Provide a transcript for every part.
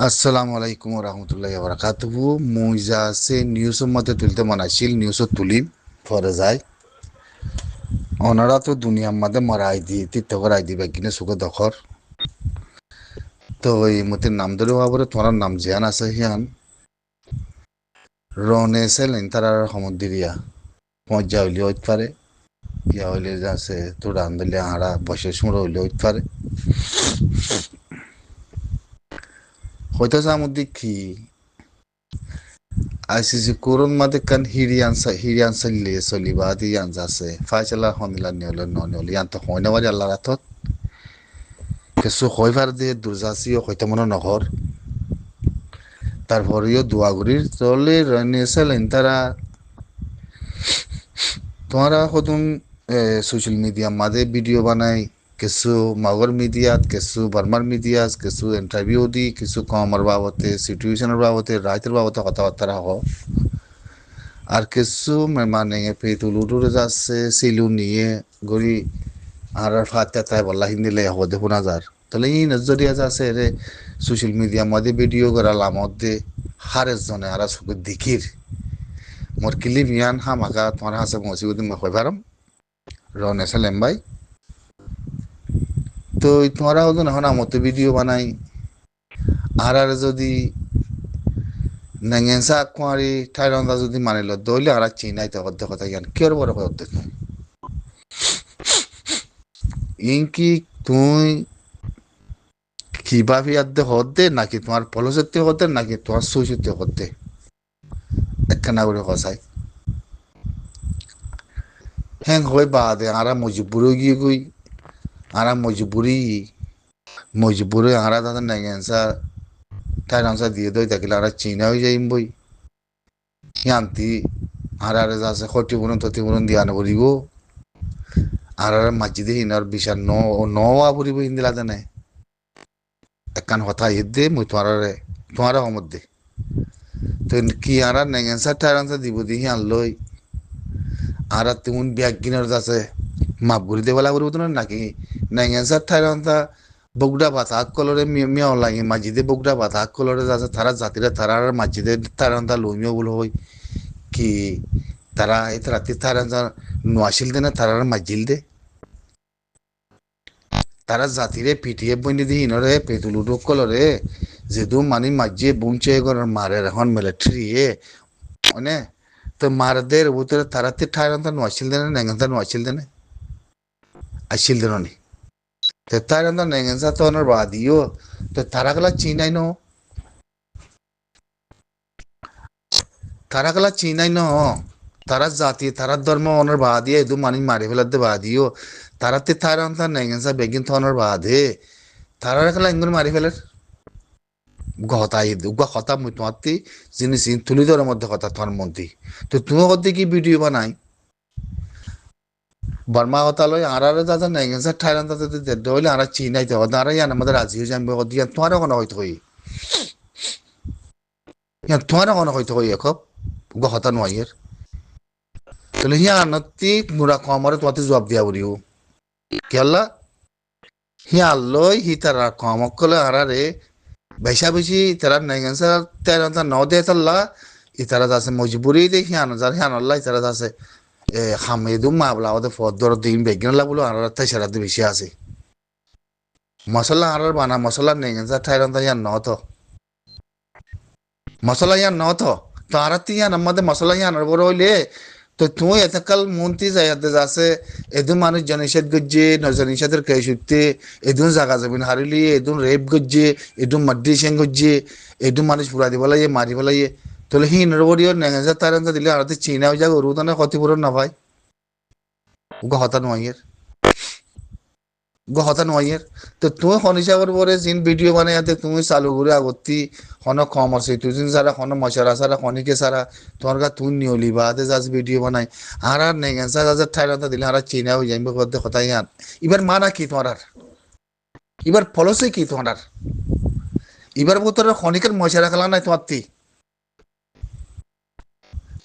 আসসালামু আলাইকুম রহমতুল্লাহ বারাকাতুহু। মুই যা আছে নিউজের মধ্যে তুলতে মানাইছিল নিউজত তুলিম পরে যায়। ওনারা তো দুনিয়ার মধ্যে মারাই দি তীর্থ করাই দিবে কিনে সুখে দখর। তো এই মতে নাম ধরে ভাবরে তোমার নাম জিয়ান আছে হিয়ান রনে সেলেন তারা সমুদ্রিয়া মজ্জা হইলে হইতে পারে, ইয়া হইলে যাচ্ছে তোর আন্দোলন হারা বসে সুড়ো হইলে হইতে পারে। হয়তো সামুদ্রিক কি আইসিসি করুন মাদে কান হিরিয়ান চললে চলিবা দিয়ান যাচ্ছে ফাইসালা হনিলা নিয়লে ননিয়লে ইয়ান তো হয় না বাড়ি আল্লাহ রাতত কিছু হয় ফার দিয়ে দুর্যাসিও হইতে মনে নহর। তারপরেও দোয়াগুড়ির চলে রনেছেলেন তারা তোমরা কতন সোশ্যাল মিডিয়া মাঝে ভিডিও বানাই, কিছু মাগর মিডিয়াত, কিছু বার্মার মিডিয়াত, কিছু ইন্টারভিউ দি, কিছু কমার বাবতে সিচুয়েশনের বাবতে রাইতের বাবতে কথাবার্তা হ। আর কিছু মানে পেতুলুটুরে যাচ্ছে সিলু নিয়ে গড়ি আর ফাতে তাই বল্লা হিন্দিলে হদে শোনা যার। তাহলে ই নজরিয়া যাচ্ছে রে সোশ্যাল মিডিয়া মাঝে ভিডিও করা লামত দে হারের জনে আর চোখে দেখির মোর কিলি মিয়ান হামাকা তোমার হাসে মসিবুদ্দিন মই পারম রনে সেলেম ভাই। তো তোমরা ওজন এখন আমতে ভিডিও বানাই আর যদি নেঙেসা কুয়ারি ঠাইরন্দা যদি মানিল দইলে আর চিনাই তো অর্ধেক কথা জ্ঞান কের বড় অর্ধেক নয় ইনকি তুই কিভাবে আদে হদে নাকি তোমার পলসতে হদে নাকি তোমার সুইসতে হদে একখানা করে কষাই হ্যাং হয়ে বাদে আরা মজবুরি গিয়ে গই আরা মজবুরি আরা তাদের নেঙেসা ঠাইরংসা দিয়ে দই থাকিলে আর চিনা হয়ে যাইম বই ইয়ান্তি আর যাচ্ছে ক্ষতি পূরণ দিয়া নকরিব আর মাঝিদে হিনার বিশাল নওয়া ফুরিব হিন্দিলা জানে একখান কথা ইয়ে দে মুই তোমার সমত তো কি আর নেগেন্সার ঠাইরংসা দিব দি হিয়ান লই আর তেমন ব্যাগ কিনার আছে মাপ ঘুরি দেওয়ালা করব তো নাকি নেগেন্সার ঠাইরংসা বগুড়া বাতা কলরে মিয়াও লাগে মাঝিদে বগুড়া বাতা কলরে যাচ্ছে তারা জাতিরা তারা মাঝিদে ঠাইরংসা লইমিও বলে হই কি তারা এই রাতে ঠাইরংসা নোয়াশিল দে না তারা মাঝিল দে তারা জাতিরে পিটিয়ে বইনি দি ইনরে পেতুলুটো কলরে যেদু মানি মাঝিয়ে বুনছে করার মারে এখন মিলিটারি মানে তো মারদের ভিতরে তারাতে ঠাইরংসা নোয়াশিল দে না নেগেন্সা নোয়াশিল দে না আসিল দে নি তো ঠাইরংসা নেগেন্সা তো অনর বাদিও তো তারা গলা চিনাই ন তারা গলা চিনাই ন তারা জাতি তারা ধর্ম অনর বাদিয়ে এদু মানি মারি ফেলাতে বাদিও তারাতে ঠাইরংসা নেগেন্সা বেগিন থনর বাদে তারা গলা ইঙ্গুন মারি ফেলার গহতাই উগা কথা মুই তোমার জিনিস তুলি ধরার মধ্যে কথা তোমার মন্ত্রী তো তুমি করতে কি ভিডিও বানাই বর্মা কথা লই আর দাদা নেগেন্সা ঠাইরংসা যদি হইলে আর চিনাইতে হবে আর ইয়ান আমাদের রাজি হয়ে যাবে দিয়া তোমার কোনো হয়তো হই ইয়ান তোমার কোনো হয়তো হই এক গহতা নয়ের তাহলে হিয়ানতি মুরা কমরে তোমাতে জবাব দিয়া বলিও কেলা হিয়ান লই হি তারা কমক কলে আর রে বেশা বেশি তারা নেগেন্সা ঠাইরংসা ন দে তাল্লা ইতারা আছে মজবুরি দে হিয়ান যার হিয়ান আল্লাহ ইতারা আছে হামেদু মাবলা ওদের ফদর দিন বেগিন লাগলো আর তাই সারাতে বেশি আছে মশলা আর বানা মশলা নেগেন্সা ঠাইরংসা ইয়ান ন মশলা ইয়ান ন তো আর ইয়ান আমাদের মশলা ইয়ান বড় হইলে তো তুই এতকাল মন্ত্রী যাইতে যাচ্ছে এদুন মানুষ জননিষেধ গজ্জে জননিষেধের কে সুত্তে এদুন জাগা জমিন হারিলি এদুন রেপ গজ্জে এদুন মাড্ডি সেং গজ্জে এদুন মানুষ পুরা দিব লাগে মারি ফেলাইয়ে তাহলে হি নরবরিও নেগেন্সা ঠাইরংসা দিলে আর চীনা হয়ে যাক অরুদানে ক্ষতিপূরণ না ভাই গহতা নয়ের গহতা নয়ের তো তুমি হনিসাবর পরে জিন ভিডিও বানাইতে তুমি চালু করে আগতি হন কম আছে তুই জিন সারা হন মশারা সারা হনিকে সারা তোমার গা তুই নিয়লি বাদে যাস ভিডিও বানাই আর নেগেন্সা যাদের ঠাইরংসা দিলে আর চীনা হয়ে যাইবে করতে কথা ইয়ান এবার মানা কি তোমার এবার ফলসে কি তোমার এবার বোতরে হনিকের মশারা খেলা নাই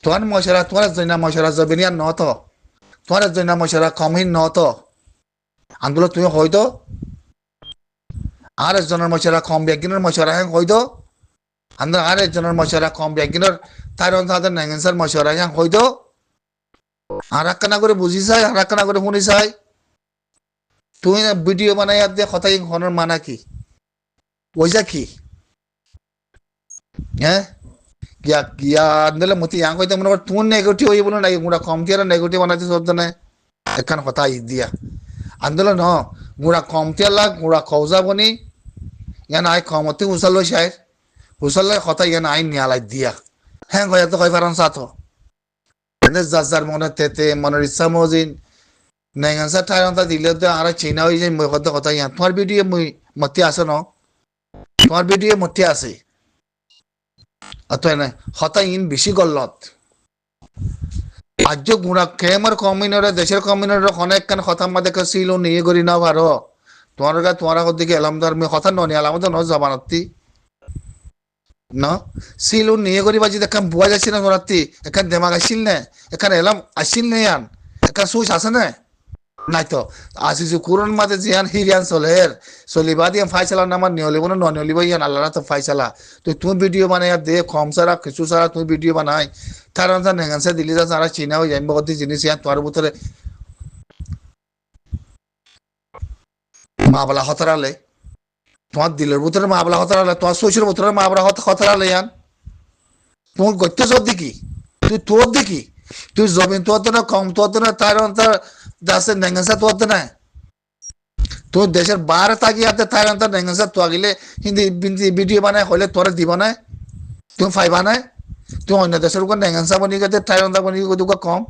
তোমার মশারা তোমার জন্য মশারা যাবেন ইয়ার ন তো তোমার জন্য মশারা কমহীন ন তো আন্দোলন তুমি হয়তো আর একজনের মশারা কম একজনের মশারা হ্যাঁ হয়তো আন্দা আরে জনের মশারা কম একদিনের তার তাদের নেগেন্সার মশারা ইয়াং হয়তো আর একখানা করে বুঝি চাই আর একখানা করে শুনি চাই তুই না ভিডিও বানাই আর দিয়ে কথা হনের মানা কি ওইজা কি হ্যাঁ গিয়া গিয়া আন্দলে মতি ইয়াং হইতে মনে কর তুই নেগেটিভ হই বলো নাই গুড়া কম তিয়ার নেগেটিভ বানাইতে সব না একখান কথা ই দিয়া আন্দোলন ন গুড়া কম তিয়ালা গুড়া খৌজা বনি ইয়ান আই কমতি উসাল লই হুসল্লাই কথা ইয়ান আইন নিয়ালাই দিয়া হ্যাঁ কয়া তো কই পারান সাথো যার যার মনে তেতে মনের ইচ্ছা মজিন নেগানসা ঠাইরন্তা দিলে তো আর চিনা হয়ে যায় মই কথা কথা ইয়ান তোমার ভিডিও মই মতি আছে ন তোমার ভিডিও মতি আছে অতএব না হতা ইন বেশি গল্লত আজ গুণা কেমর কমিনরে দেশের কমিনরে অনেক কান কথা মাঝে ছিল নিয়ে করি না ভারো তোমার দিকে এলামদার মে কথা ননি আলামত ন জবানতি ন সিলু নিয়ে করি বাজি দেখাম বুয়া যাচ্ছে না রাত্রি এখান দেমাগ আসিল না এখানে এলাম আসিল না ইয়ান এখান সুইচ আছে না নাই তো আসিছু কুরন মাঝে জিয়ান হিরিয়ান চলের চলিবা দিয়ে ফাইসালা নামার নিয়লিব না ননিয়লিব ইয়ান আল্লাহ তো ফাইসালা তুমি ভিডিও বানাই আর দে কম সারা কিছু সারা তুমি ভিডিও বানাই তার অন্তর নেগানসা দিলি যা সারা চিনা হয়ে যাইব কত জিনিস ইয়ান তোমার ভিতরে মা বলা হতরালে তোমার দিলের ভিতরে মা বলা হতরালে তোমার শ্বশুর ভিতরে মা বলা হতরালে ইয়ান তোমার গত্য সব দেখি তুই তোর দেখি তুই জমিন তোর না কম তোর না তার অন্তর দাসের নেগানসা তোর না তুই দেশের বাইরে থাকি আতে তার অন্তর নেগানসা তো আগিলে হিন্দি ভিডিও বানায় হলে তোর দিব না তুমি ফাইবা না তুই অন্য দেশের উপর নেগানসা বনি গেছে তার অন্তর বনি গেছে কম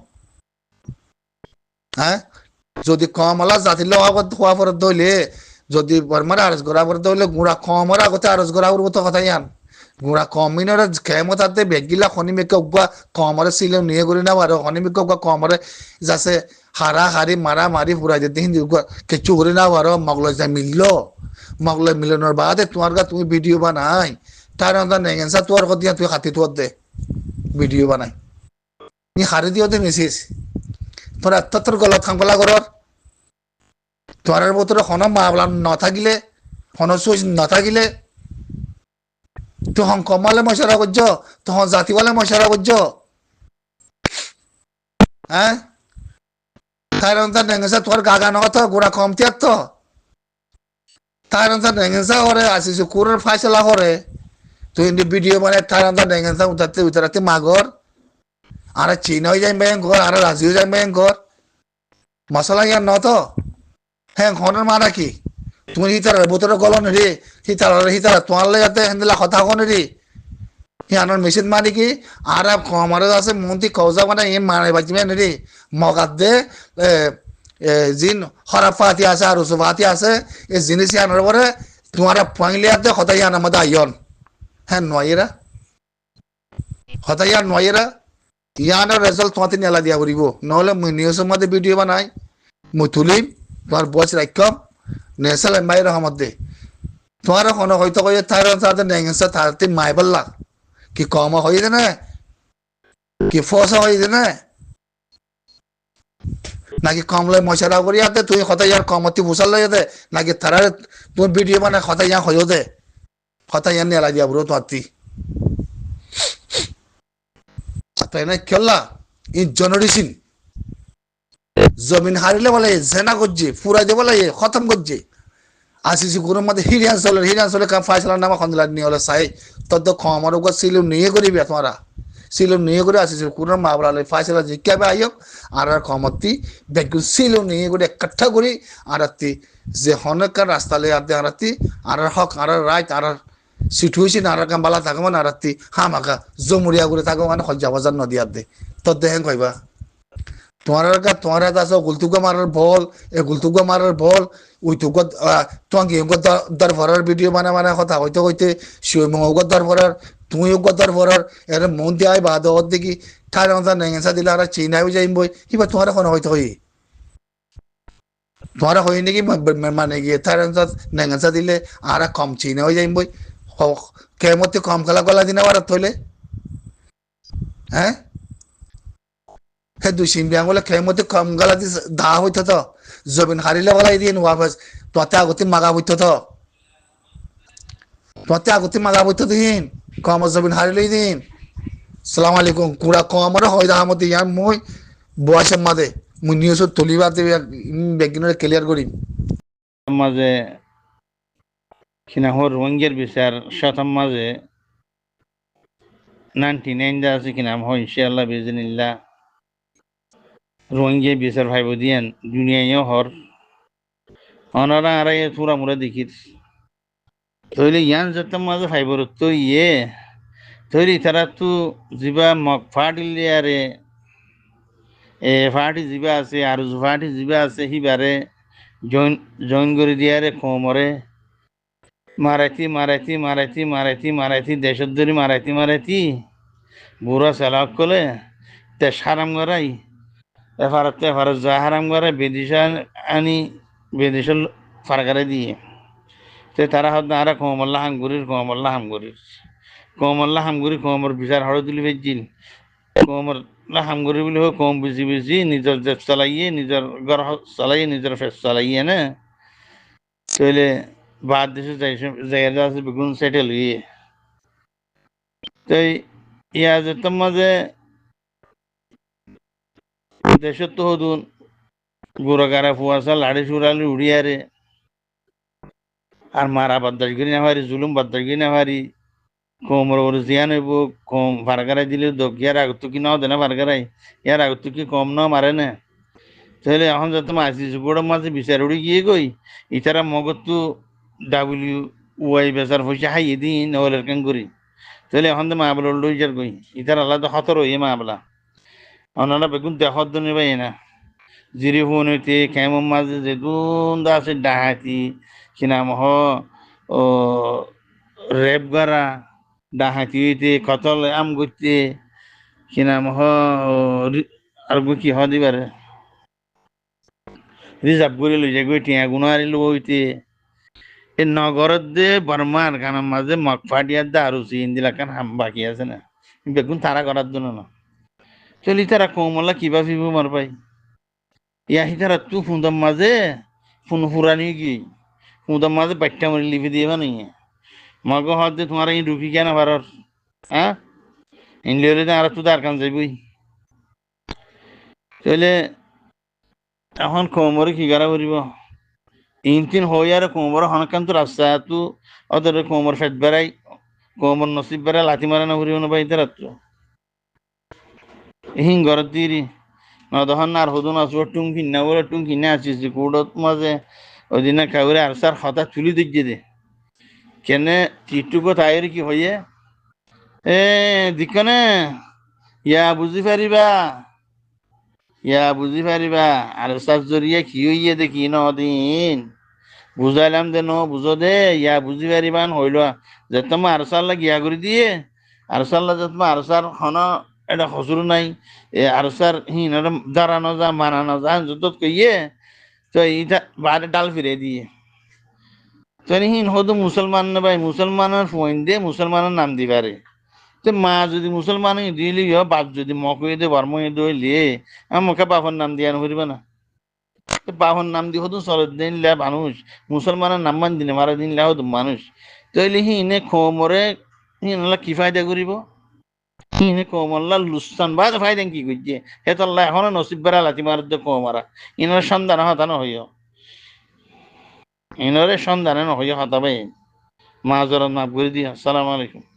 হ্যাঁ যদি কম হলা জাতির হওয়া পরে দইলে যদি বর্মারে আরজ করা পরে দইলে গুড়া কম হওয়ার আগতে আরজ করা উড়ব তো কথা ইয়ান গুড়া কম মিনরে খেমত আতে বেগিলা খনিমেকে উগা কমরে সিলে নিয়ে করি না পারো খনিমেকে উগা কমরে যাচ্ছে হারা হারি মারা মারি ফুরাই যেতে হিন্দি উগা কিছু করি না পারো মগলাই যা মিললো মগলাই মিলনের বাদে তোমার গা তুমি ভিডিও বানাই তার অন্তর নেগেন্সা তোর কথা তুই হাতি তোর দে ভিডিও বানাই নি হারি দিও দে মেসেজ তোর এত গলত খাংপলা ঘর তোমার ভিতরে হন মাবলা নথাকিলে হন সুইচ নথাকিলে তুই হং কমালে মশারা করছ তখন জাতিওয়ালে মশারা করছ হ্যাঁ তার অন্তর নেগেন্সা তোর গাগা নগত গোড়া কমতিয়ার তো তার অন্তর নেগেন্সা হরে আসিস কুরের ফাইসলা হরে তুই ভিডিও মানে তার অন্তর নেগেন্সা উতারাতে মাগর আর চীন হয়ে যাই ব্যাংক ঘর আর রাজি হয়ে যাই ব্যাংক ঘর মশলা ইয়ার নত হ্যাঁ ঘনের মানা কি তুমি হিতার বোতরে গলন রে হিতার তোমার যাতে হেন্দিলা কথা কোন রে হিয়ানোর মেশিন মারি কি আর আমার আছে মন্ত্রী কৌজা মানে এ মানে বাজিবেন রে মগাত দে জিন হরাপ ফাতি আছে আর উসু ফাতি আছে এই জিনিস ইয়ানোর পরে তোমার ফাইলে আছে কথা ইয়ান আমাদের আইন হ্যাঁ নয়েরা কথা ইয়ান নয়েরা ইয়ানোর রেজাল্ট তোমাতে নেলা দিয়া করিব নহলে মুই নিউজের মধ্যে ভিডিও বানাই মুই তুলিম তোমার বয়স রাখম নেশাল মায়ের রহমত দে তোমার কোনো হয়তো কই তাদের নেগেন্সা তাতে মাই বললা কি কম হয়ে দে না কি ফসা হয়ে দে না নাকি কমলে মশারা করি আতে তুই কথা ইয়ার কমতি ফুসাল লই দে নাকি তারা তুই ভিডিও মানে কথা ইয়া হইও দে কথা ইয়ান নেলা দিয়া বুড়ো তোয়াতি তাই না খেললা ই জেনারেশন জমিন হারিলে বলে জেনা করছে পুরা যে বলে খতম করছে আসিছি গুরুর মধ্যে হিরিয়ান চলে কাম ফাইসলার নামা খন্দলা নিয়ে হলে সাই তত খমর উপর সিলুম নিয়ে করিবি তোমারা সিলুম নিয়ে করে আসিছি কুরুর মা বলালে ফাইসলা জিজ্ঞাবে আইক আর খমতি ব্যাগ সিলুম নিয়ে করে একঠা করি আর যে হনকার রাস্তালে আরতি আর হক আর রাইট আর সিটুয়েশন আর কাম বালা থাকবো না আরতি হামাকা জমুরিয়া করে থাকবো মানে হজ্জা বাজার নদী আর দে তোর দেখেন কইবা তোমার আছে গুলতুগা মারার বল এ গুলতুগা মারার বল ওই তো তোমাকে দর ভরার ভিডিও মানে কথা হইতে শিবমঙ্গর দর ভরার তুমিও দর ভরার এর মন দিয়ে আই বাদ দেখি ঠার অন্তর নেগেন্সা দিলে আর চিনাই যাইম বই কিবা তোমার এখন হইতে হই তোমার হই নাকি মানে গিয়ে তার অন্তর নেগেন্সা দিলে আর কম চিনা হয়ে যাইম বই কেমতে কম গলা দিনে আর থইলে হ্যাঁ হ্যাঁ দুই সিম ব্যাঙ্গলে খেমতে কম গলা দি দা হইতো তো জমিন হারিলে বলাই দিয়ে ওয়াপস তোতে আগতে মাগা হইতো তো তোতে আগতে মাগা হইতো দিন কম জবিন হারিলেই দিন সালাম আলাইকুম কুড়া কমরে হয় দাহামতি ইয়ার মই বয়সের মাঝে মুই নিউজত তুলিবাতে বেগিনের ক্লিয়ার করিম মাঝে কিনা হর রোহিঙ্গার বিচার শতম মাঝে 99 দা আছে কিনা হয় ইনশাআল্লাহ বিজনিল্লাহ রোহিঙ্গা বিচার ভাইব দিয়ান দুনিয়ায় হর অনারা আড়াই পুরা মুরা দেখির তইলে ইয়ান যতম মাঝে ভাইবর তো ইয়ে তৈরি তারা তো যিবা মগ ফাটিলে আরে ফাটি যিবা আছে আর ফাটি যিবা আছে সিবাৰে জইন কৰি দিয়াৰে কোমৰে মাৰাইতি দেশত ধৰি মাৰাইতি বুঢ়া চালক কলে তে সারাম করাই এফারত যা হারাম করে বিদেশ আনি বিদেশ ফারকারে দিয়ে তে তারা হত না কোমল্লা হামগুরির কোমর বিচার হড় তুলি ভেজিল কোমর হামগুরি বলে হোক কম বেশি নিজের দেশ চালাইয়ে নিজের ঘর চালাইয়ে নিজের ফেস চালাইয়ে না তইলে বাদ দেশে জায়গা আছে বেগুন সেটেল হইয়ে তাই ইয়া যেতাম মাঝে দেশত তো হদুন গোড়াগারা ফুয়াশা লাড়ি সুরালি উড়িয়ারে আর মারা বাদ্দাস গিরি না পারি জুলুম বাদ্দাস গিরি না পারি কোমর ওর জিয়ান হইব কম ফারগারাই দিলে দোক ইয়ার আগত কি নাও দেনা ফারগারাই ইয়ার আগত কি কম নাও মারে না তাহলে এখন যত মাঝি যুগড়ের মাঝে বিচার উড়ি গিয়ে গই ইতারা মগতো WOI বেচার পয়সা হাইয়ে দিন ওলের কেন করি তাহলে এখন তো মাহবুল লই যার গই ইতার আলাদা খতর হইয়ে মাহবলা ওনারা বেগুন দেখত দনে পাই না জিরি ফোন হইতে কেমন মাঝে যে গুন আছে ডাহাতি কি নাম হ ও রেপ গারা ডাহাতি হইতে কতল আম করতে কি নাম হ আর কি হ দিবারে রিজার্ভ করে লই যায় গই টিয়া গুণ হারিল হইতে এই নগরত দে বর্মার গানের মাঝে মগ ফাটিয়ার দা আর ইন্দিলা খান হাম বাকি আছে না বেগুন তারা করার জন্য না চলি তারা কোমলা কিবা ফিবু মার পাই ইয়া হিতারা তু ফুঁদার মাঝে ফুন ফুরানি কি ফুঁদার মাঝে বাচ্চা মরি লিপি দিয়ে বানিয়ে মগ হতে তোমার এই রুফি কেন ভারর হ্যাঁ ইন্ডিয়া আর তুই তার কান যাইবই চলে এখন কোমরে কি গারা করিব ইনতিন হই আর কোমর হনকান তো রাস্তা তু ওদের কোমর ফেট বেড়াই কোমর নসিব বেড়াই লাথি মারা না ঘুরিব না পাই তারা তো হিং ঘরত দিরি নদহন আর হদুন আসবো টুং কিনা বলে টুং কিনে আসিস কুড়ত মাঝে ওই দিনে কাউরে আর সার হতা তুলি দিচ্ছে দে কেনে চিটুকো তাইর কি হইয়ে দিকনে ইয়া বুঝি পারিবা আর সার জরিয়ে কি হইয়ে দেখি নদিন বুঝাইলাম দে বুঝো দে ইয়া বুঝি পারিবান হইল যে তোমার আর সার লাগি ইয়া করে দিয়ে আর সাল্লা যে তোমার আর সার হন এটা হসুর নাই আর সার হিন দাঁড়ানো যা মানানো যা যত কইয়ে তো এইটা বারে ডাল ফিরে দিয়ে তো হিন হতো মুসলমান না ভাই মুসলমানের ফোন দিয়ে মুসলমানের নাম দিবারে তো মা যদি মুসলমান দিলি বাপ যদি মকই দে বর্ম দইলে আমাকে বাপর নাম দিয়া নকরিবা না বাপর নাম দি হতো চলত দিন লে মানুষ মুসলমানের নাম মান দিনে মারা দিন লে হতো মানুষ তইলে হিনে খমরে হিনলা কি ফায়দা করিব হিনে কমল্লা লুসান বাদ ফায়দা কি করছে হেতল্লা এখনো নসিব বেড়া লাতি মার কমারা ইনার সন্ধান হতানো হইয় ইনরে সন্ধানে নহইয় হতাবে মাজরত মাফ করে দিয়া আসসালামু আলাইকুম